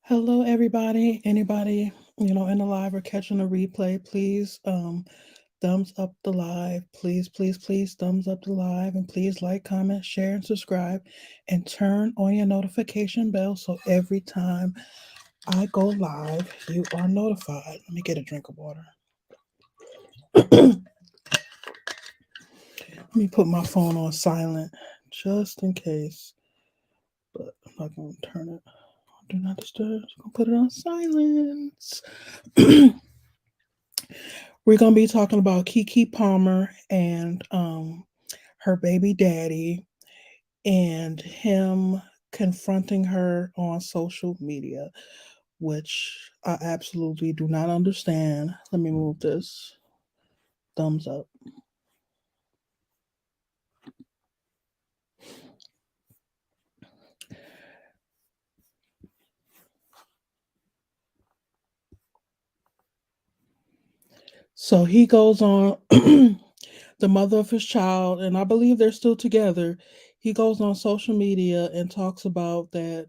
Hello, everybody. Anybody, in the live or catching a replay, please thumbs up the live. Please, please, please thumbs up the live and please like, comment, share, and subscribe and turn on your notification bell so every time I go live, you are notified. Let me get a drink of water. Let me put my phone on silent just in case, but I'm not going to turn it. Do not disturb. I'm going to put it on silence. We're gonna be talking about Keke Palmer and her baby daddy and him confronting her on social media, which I absolutely do not understand. Let me move this. Thumbs up. So he goes on, the mother of his child, and I believe they're still together. He goes on social media and talks about that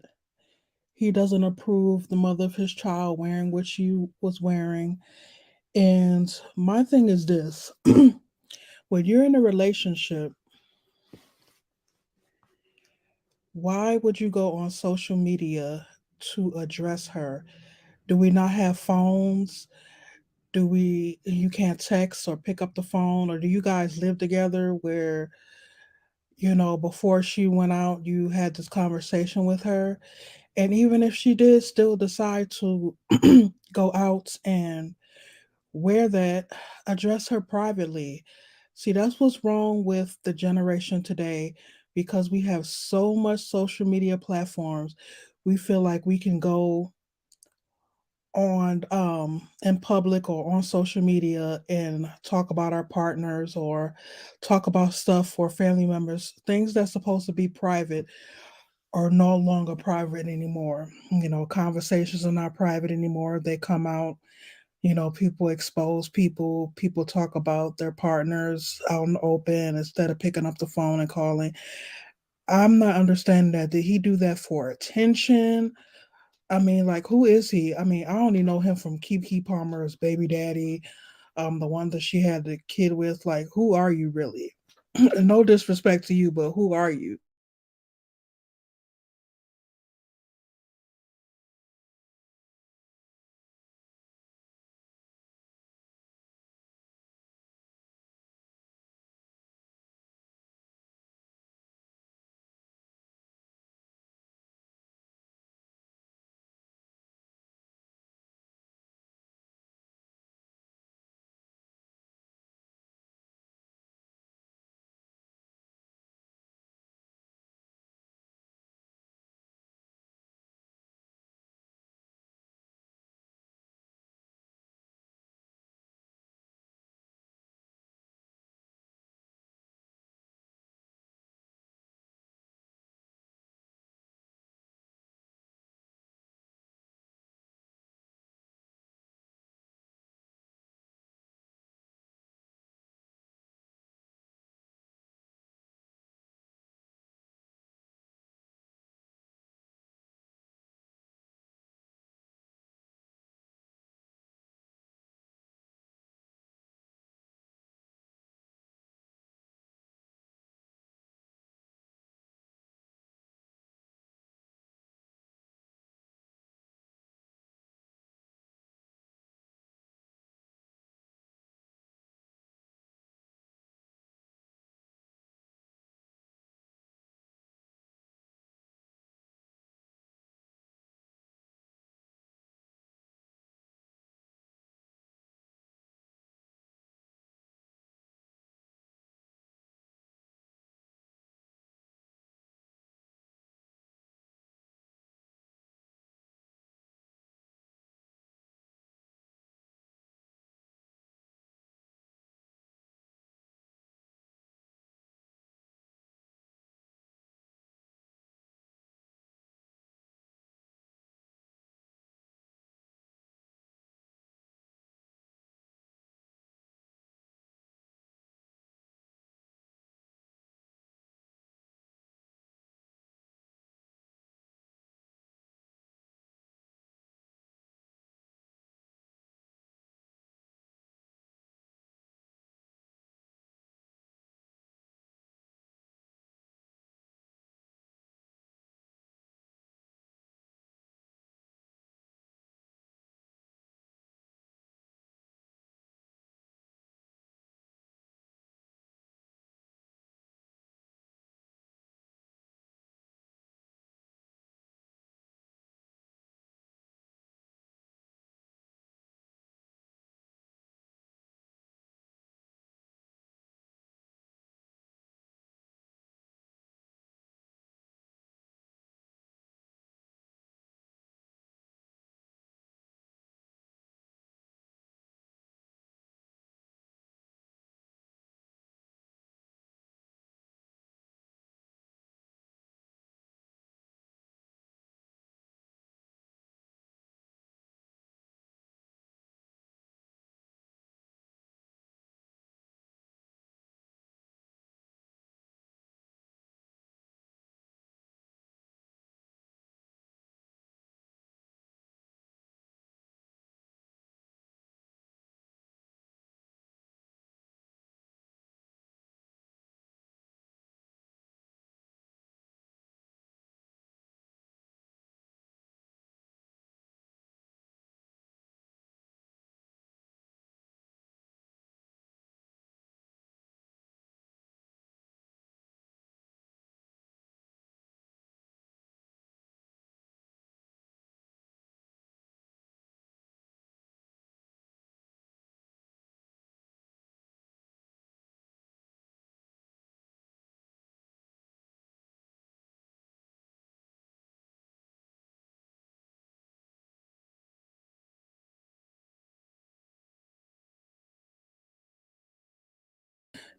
he doesn't approve the mother of his child wearing what she was wearing. And my thing is this: when you're in a relationship, why would you go on social media to address her? Do we not have phones? You can't text or pick up the phone? Or do you guys live together where, before she went out, you had this conversation with her? And even if she did still decide to go out and wear that, address her privately. See, that's what's wrong with the generation today because we have so much social media platforms. We feel like we can go on in public or on social media and talk about our partners or talk about stuff for family members. Things that's supposed to be private are no longer private anymore. Conversations are not private anymore. They come out. People expose people. People talk about their partners out in the open instead of picking up the phone and calling. I'm not understanding that. Did he do that for attention? I mean, like, who is he? I mean, I only know him from Keke Palmer's baby daddy, the one that she had the kid with. Like, who are you really? No disrespect to you, but who are you?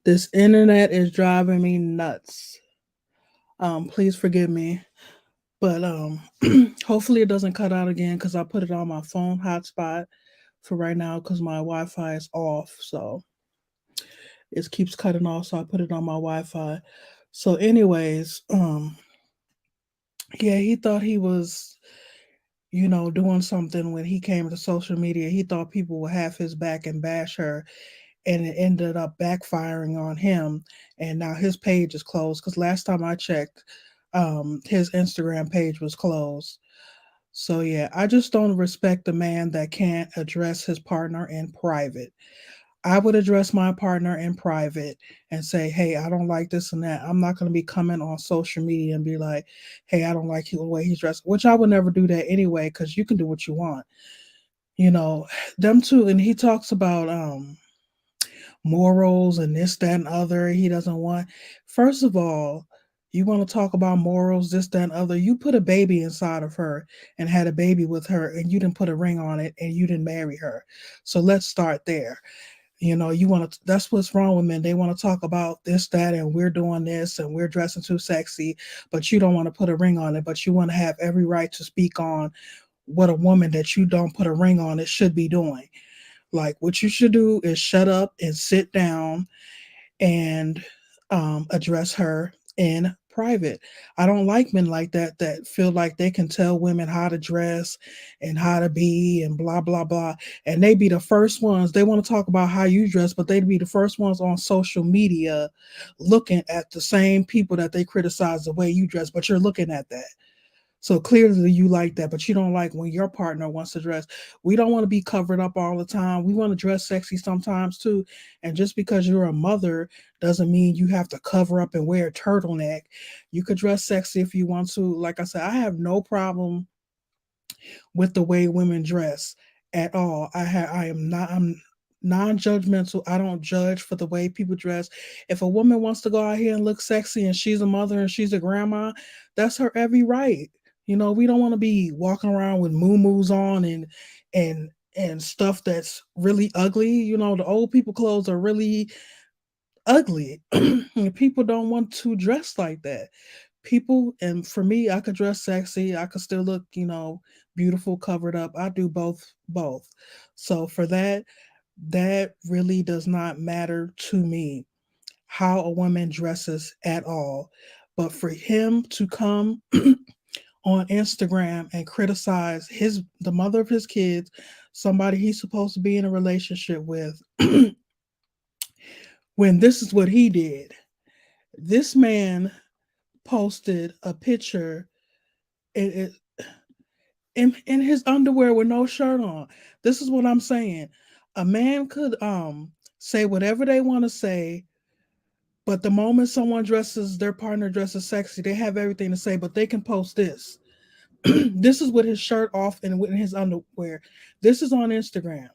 This internet is driving me nuts. Please forgive me, but hopefully it doesn't cut out again because I put it on my phone hotspot for right now because my Wi-Fi is off. So it keeps cutting off. So I put it on my Wi-Fi. So, anyways, yeah, he thought he was, doing something when he came to social media. He thought people would have his back and bash her, and it ended up backfiring on him. And now his page is closed because last time I checked, his Instagram page was closed. So yeah, I just don't respect the man that can't address his partner in private. I would address my partner in private and say, "Hey, I don't like this and that." I'm not going to be coming on social media and be like, "Hey, I don't like the way he's dressed," which I would never do that anyway because you can do what you want. You know, them two. And he talks about morals and this, that, and other. He doesn't want. First of all, you want to talk about morals, this, that, and other. You put a baby inside of her and had a baby with her, and you didn't put a ring on it, and you didn't marry her. So let's start there. You want to, that's what's wrong with men. They want to talk about this, that, and we're doing this and we're dressing too sexy, but you don't want to put a ring on it, but you want to have every right to speak on what a woman that you don't put a ring on it should be doing. Like, what you should do is shut up and sit down and address her in private. I don't like men like that feel like they can tell women how to dress and how to be and blah blah blah. And they be the first ones. They want to talk about how you dress, but they'd be the first ones on social media looking at the same people that they criticize the way you dress, but you're looking at that. So clearly you like that, but you don't like when your partner wants to dress. We don't want to be covered up all the time. We want to dress sexy sometimes too. And just because you're a mother doesn't mean you have to cover up and wear a turtleneck. You could dress sexy if you want to. Like I said, I have no problem with the way women dress at all. I'm non-judgmental. I don't judge for the way people dress. If a woman wants to go out here and look sexy and she's a mother and she's a grandma, that's her every right. We don't want to be walking around with moo on and stuff that's really ugly. The old people clothes are really ugly. People don't want to dress like that. People, and for me, I could dress sexy. I could still look, beautiful, covered up. I do both. So for that really does not matter to me how a woman dresses at all. But for him to come on Instagram and criticize the mother of his kids, somebody he's supposed to be in a relationship with, when this is what he did. This man posted a picture in, in his underwear with no shirt on. This is what I'm saying. A man could say whatever they want to say, but the moment someone dresses their partner dresses sexy, they have everything to say, but they can post this. This is with his shirt off and with his underwear. This is on Instagram.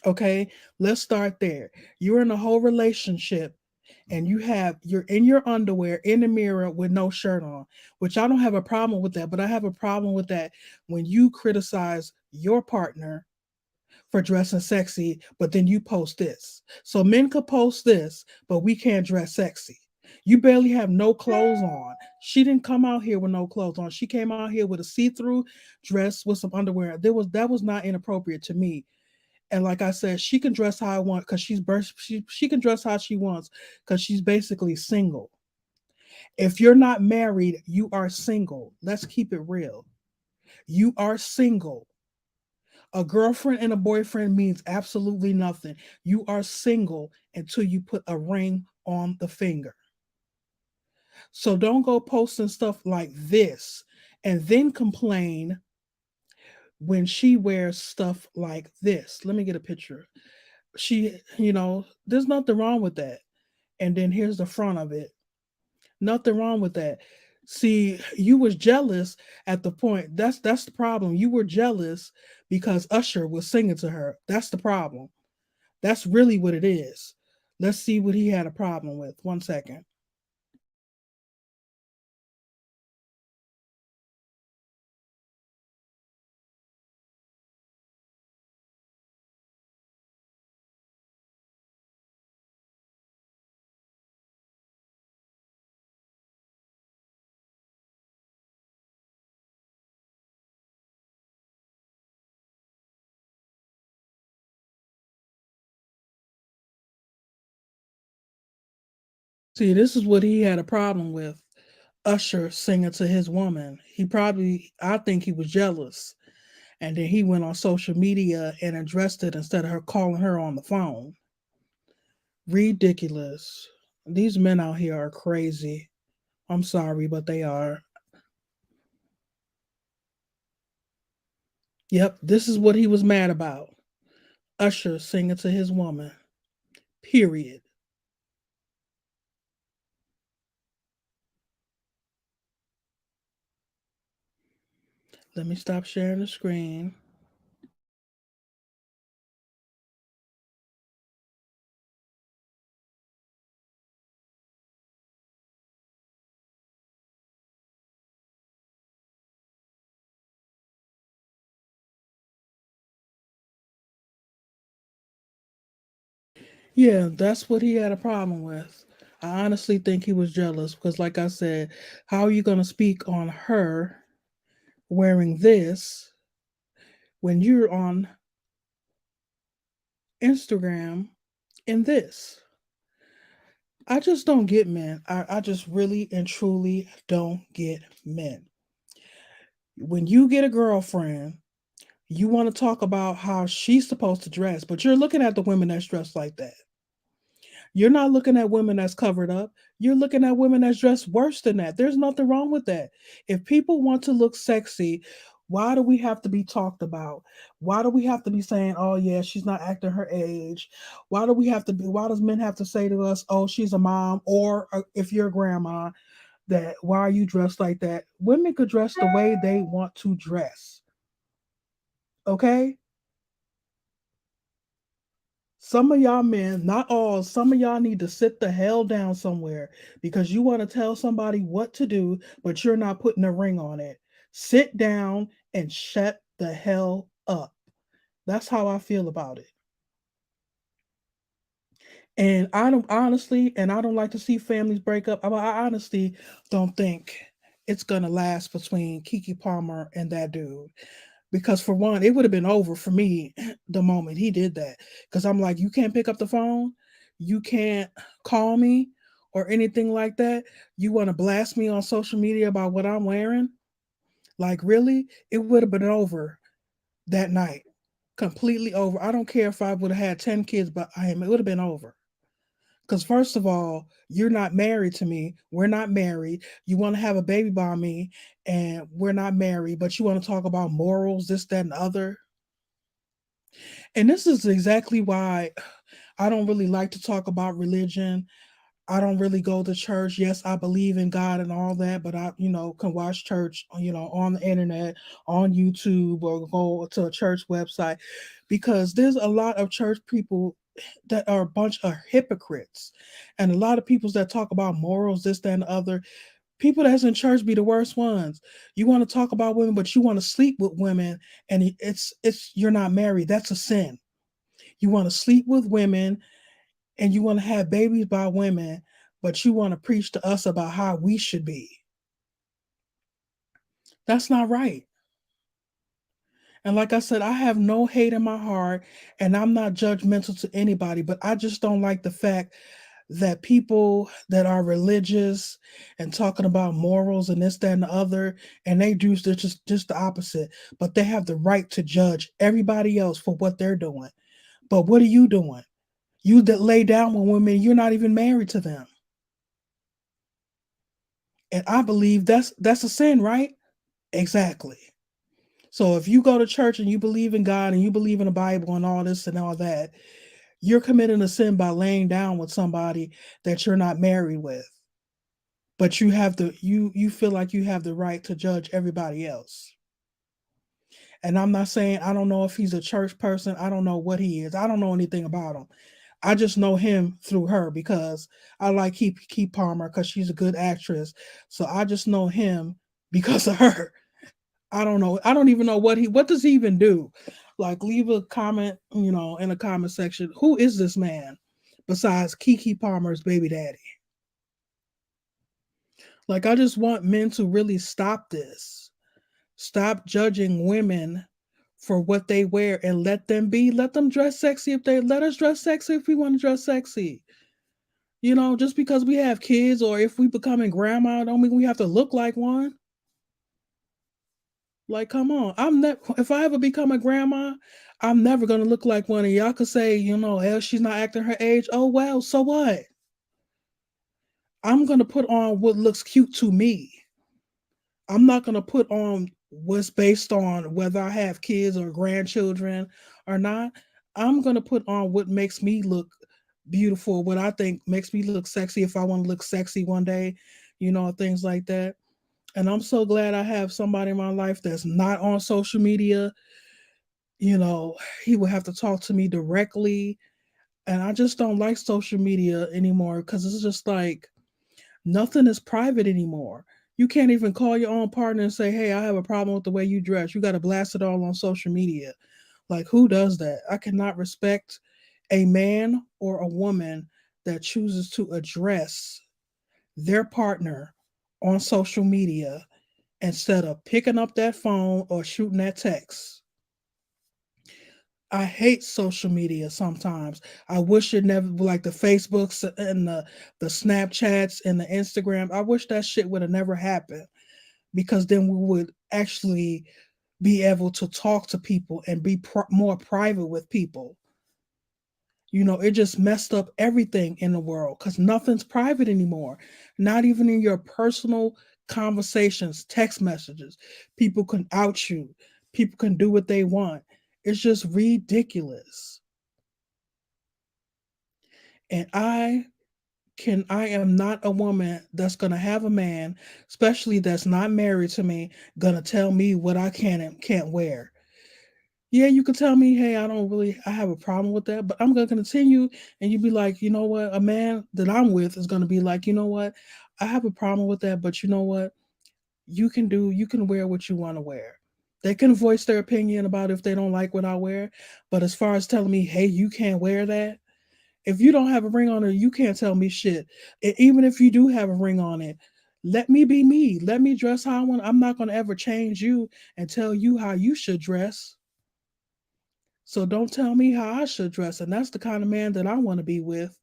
Okay, let's start there. You're in a whole relationship and you're in your underwear in the mirror with no shirt on, which I don't have a problem with that, but I have a problem with that when you criticize your partner for dressing sexy, but then you post this. So men could post this, but we can't dress sexy. You barely have no clothes on. She didn't come out here with no clothes on. She came out here with a see-through dress with some underwear. That was not inappropriate to me. And like I said, she can dress how I want because she can dress how she wants because she's basically single. If you're not married, you are single. Let's keep it real. You are single. A girlfriend and a boyfriend means absolutely nothing. You are single until you put a ring on the finger. So don't go posting stuff like this and then complain when she wears stuff like this. Let me get a picture. There's nothing wrong with that. And then here's the front of it. Nothing wrong with that. See, you was jealous at the point. That's the problem. You were jealous because Usher was singing to her. That's the problem. That's really what it is. Let's see what he had a problem with. 1 second. See, this is what he had a problem with. Usher singing to his woman. I think he was jealous. And then he went on social media and addressed it instead of her calling her on the phone. Ridiculous. These men out here are crazy. I'm sorry, but they are. Yep, this is what he was mad about. Usher singing to his woman. Period. Let me stop sharing the screen. Yeah, that's what he had a problem with. I honestly think he was jealous because, like I said, how are you going to speak on her wearing this when you're on Instagram in this? I just don't get men. I just really and truly don't get men. When you get a girlfriend, you want to talk about how she's supposed to dress, but you're looking at the women that's dressed like that. You're not looking at women that's covered up. You're looking at women that's dressed worse than that. There's nothing wrong with that. If people want to look sexy, why do we have to be talked about? Why do we have to be saying, "Oh yeah, she's not acting her age"? Why do we have to be? Why does men have to say to us, "Oh, she's a mom," or if you're a grandma, that why are you dressed like that? Women could dress the way they want to dress. Okay, some of y'all men, not all, some of y'all need to sit the hell down somewhere because you want to tell somebody what to do, but you're not putting a ring on it. Sit down and shut the hell up. That's how I feel about it. And I don't honestly, and I don't like to see families break up. I honestly don't think it's gonna last between Kiki Palmer and that dude. Because for one, it would have been over for me the moment he did that. Because I'm like, you can't pick up the phone, you can't call me or anything like that. You want to blast me on social media about what I'm wearing? Like, really? It would have been over that night. Completely over. I don't care if I would have had 10 kids but him, it would have been over. Because, first of all, you're not married to me. We're not married. You want to have a baby by me, and we're not married, but you want to talk about morals, this, that, and the other. And this is exactly why I don't really like to talk about religion. I don't really go to church. Yes, I believe in God and all that, but I, can watch church, on the internet, on YouTube, or go to a church website because there's a lot of church people that are a bunch of hypocrites. And a lot of people that talk about morals, this, that, and the other. People that's in church be the worst ones. You want to talk about women, but you want to sleep with women, and it's you're not married. That's a sin. You want to sleep with women and you want to have babies by women, but you want to preach to us about how we should be. That's not right. And like I said, I have no hate in my heart and I'm not judgmental to anybody, but I just don't like the fact that people that are religious and talking about morals and this, that, and the other, and they do just the opposite, but they have the right to judge everybody else for what they're doing. But what are you doing? You that lay down with women, you're not even married to them. And I believe that's a sin, right? Exactly. So if you go to church and you believe in God and you believe in the Bible and all this and all that, you're committing a sin by laying down with somebody that you're not married with. But you feel like you have the right to judge everybody else. And I'm not saying I don't know if he's a church person. I don't know what he is. I don't know anything about him. I just know him through her because I like Keke Palmer because she's a good actress. So I just know him because of her. I don't know. I don't even know what does he even do? Like leave a comment, in the comment section. Who is this man besides Keke Palmer's baby daddy? Like I just want men to really stop this. Stop judging women for what they wear and let them be. Let them dress sexy if they let us dress sexy if we want to dress sexy. Just because we have kids or if we becoming grandma don't mean we have to look like one. Like, come on. If I ever become a grandma, I'm never gonna look like one. And y'all could say, hell, she's not acting her age. Oh well, so what? I'm gonna put on what looks cute to me. I'm not gonna put on what's based on whether I have kids or grandchildren or not. I'm gonna put on what makes me look beautiful, what I think makes me look sexy if I want to look sexy one day, things like that. And I'm so glad I have somebody in my life that's not on social media. You know, he would have to talk to me directly. And I just don't like social media anymore because it's just like nothing is private anymore. You can't even call your own partner and say, "Hey, I have a problem with the way you dress." You got to blast it all on social media. Like, who does that? I cannot respect a man or a woman that chooses to address their partner on social media instead of picking up that phone or shooting that text. I hate social media sometimes. I wish it never like the Facebooks and the Snapchats and the Instagram. I wish that shit would have never happened because then we would actually be able to talk to people and be more private with people. It just messed up everything in the world because nothing's private anymore. Not even in your personal conversations, text messages. People can out you, people can do what they want. It's just ridiculous. And I am not a woman that's gonna have a man, especially that's not married to me, gonna tell me what I can and can't wear. Yeah, you could tell me, hey, I have a problem with that, but I'm gonna continue. And you'd be like, you know what? A man that I'm with is gonna be like, you know what? I have a problem with that, but you know what? You can wear what you want to wear. They can voice their opinion about if they don't like what I wear. But as far as telling me, hey, you can't wear that, if you don't have a ring on it, you can't tell me shit. Even if you do have a ring on it, let me be me. Let me dress how I want. I'm not gonna ever change you and tell you how you should dress. So don't tell me how I should dress. And that's the kind of man that I want to be with.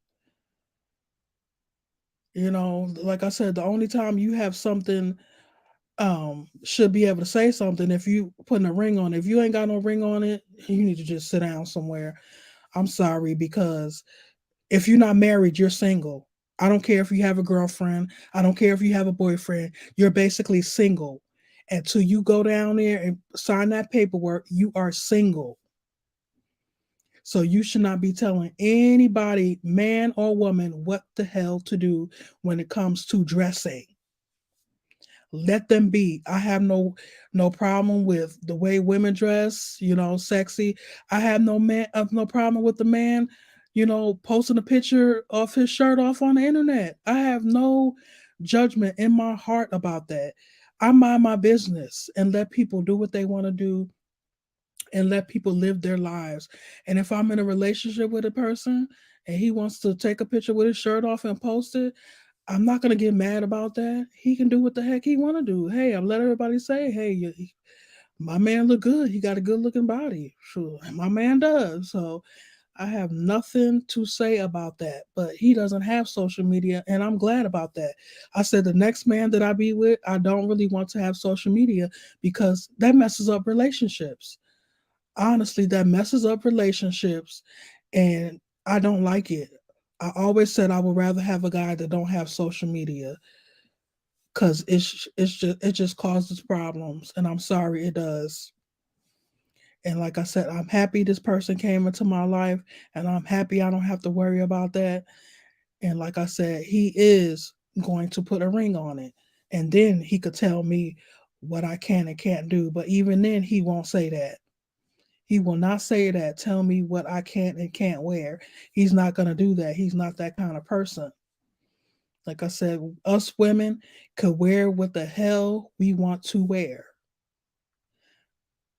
Like I said, the only time you have something should be able to say something if you putting a ring on it. If you ain't got no ring on it, you need to just sit down somewhere. I'm sorry, because if you're not married, you're single. I don't care if you have a girlfriend. I don't care if you have a boyfriend. You're basically single. Until you go down there and sign that paperwork, you are single. So you should not be telling anybody, man or woman, what the hell to do when it comes to dressing. Let them be. I have no problem with the way women dress, sexy. I have no problem with the man, posting a picture of his shirt off on the internet. I have no judgment in my heart about that. I mind my business and let people do what they want to do and let people live their lives. And if I'm in a relationship with a person and he wants to take a picture with his shirt off and post it, I'm not gonna get mad about that. He can do what the heck he want to do. Hey, I'm let everybody say, hey, my man look good. He got a good looking body. Sure, my man does. So I have nothing to say about that. But he doesn't have social media, and I'm glad about that. I said the next man that I be with, I don't really want to have social media because that messes up relationships. Honestly, that messes up relationships, and I don't like it. I always said I would rather have a guy that don't have social media because it just causes problems, and I'm sorry it does. And like I said, I'm happy this person came into my life, and I'm happy I don't have to worry about that. And like I said, he is going to put a ring on it, and then he could tell me what I can and can't do. But even then, he won't say that. He will not say that. Tell me what I can and can't wear. He's not going to do that. He's not that kind of person. Like I said, us women could wear what the hell we want to wear.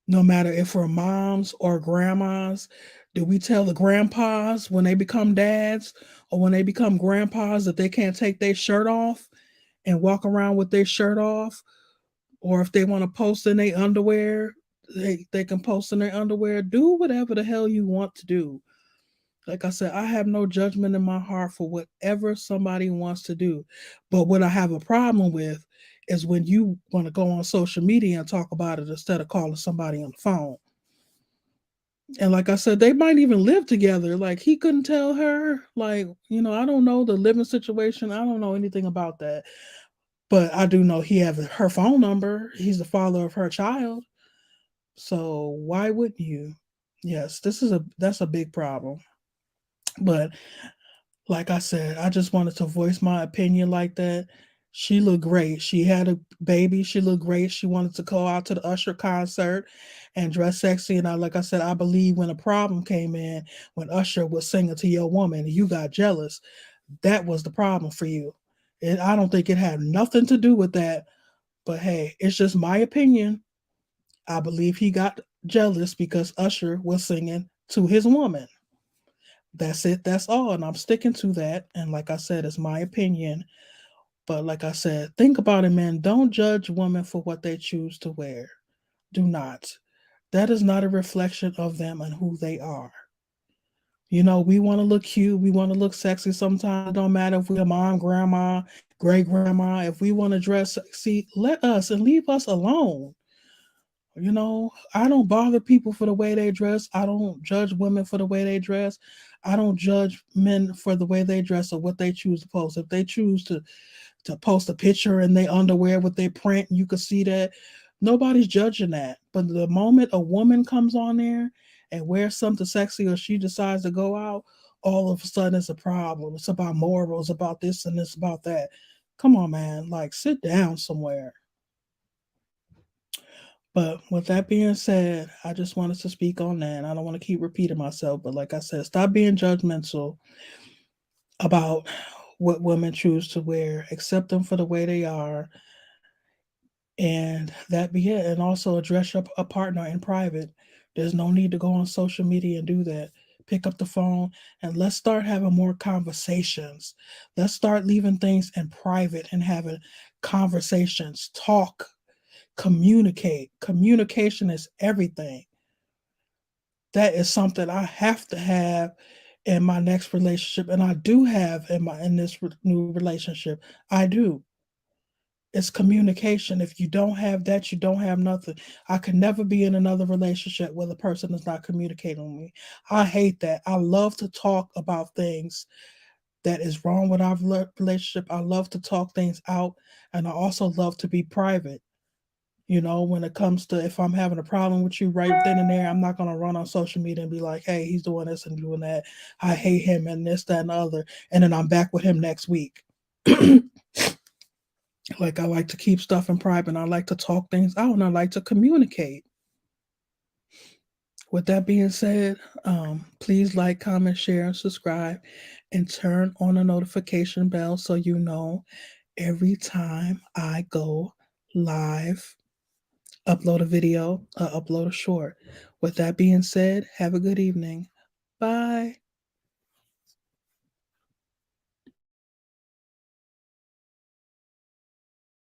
No matter if we're moms or grandmas. Do we tell the grandpas when they become dads or when they become grandpas that they can't take their shirt off and walk around with their shirt off? Or if they want to post in their underwear, they can post in their underwear. Do whatever the hell you want to do. Like I said, I have no judgment in my heart for whatever somebody wants to do. But what I have a problem with is when you want to go on social media and talk about it instead of calling somebody on the phone. And like I said, they might even live together. Like he couldn't tell her, like, I don't know the living situation. I don't know anything about that. But I do know he have her phone number. He's the father of her child. So why wouldn't you? Yes, that's a big problem. But like I said, I just wanted to voice my opinion like that. She looked great. She had a baby. She looked great. She wanted to go out to the Usher concert and dress sexy. And like I said, I believe when a problem came in, when Usher was singing to your woman, you got jealous. That was the problem for you. And I don't think it had nothing to do with that. But hey, it's just my opinion. I believe he got jealous because Usher was singing to his woman. That's it. That's all. And I'm sticking to that. And like I said, it's my opinion. But like I said, think about it, man. Don't judge women for what they choose to wear. Do not. That is not a reflection of them and who they are. We want to look cute. We want to look sexy. Sometimes it don't matter if we're mom, grandma, great grandma. If we want to dress sexy, let us and leave us alone. I don't bother people for the way they dress. I don't judge women for the way they dress. I don't judge men for the way they dress or what they choose to post. If they choose to post a picture in their underwear with their print, you can see that. Nobody's judging that. But the moment a woman comes on there and wears something sexy or she decides to go out, all of a sudden it's a problem. It's about morals, about this and this, about that. Come on, man. Like, sit down somewhere. But with that being said, I just wanted to speak on that. I don't want to keep repeating myself, but like I said, stop being judgmental about what women choose to wear. Accept them for the way they are, and that be it. And also address a partner in private. There's no need to go on social media and do that. Pick up the phone and let's start having more conversations. Let's start leaving things in private and having conversations. Talk, communicate. Communication is everything. That is something I have to have in my next relationship, and I do have in this new relationship. I do. It's communication. If you don't have that, you don't have nothing. I could never be in another relationship where the person is not communicating with me. I hate that. I love to talk about things that is wrong with our relationship. I love to talk things out, and I also love to be private. When it comes to if I'm having a problem with you right then and there, I'm not gonna run on social media and be like, hey, he's doing this and doing that. I hate him and this, that, and the other. And then I'm back with him next week. Like I like to keep stuff in private and I like to talk things out and I like to communicate. With that being said, please like, comment, share, and subscribe and turn on the notification bell so you know every time I go live, upload a video, upload a short. With that being said, have a good evening. Bye.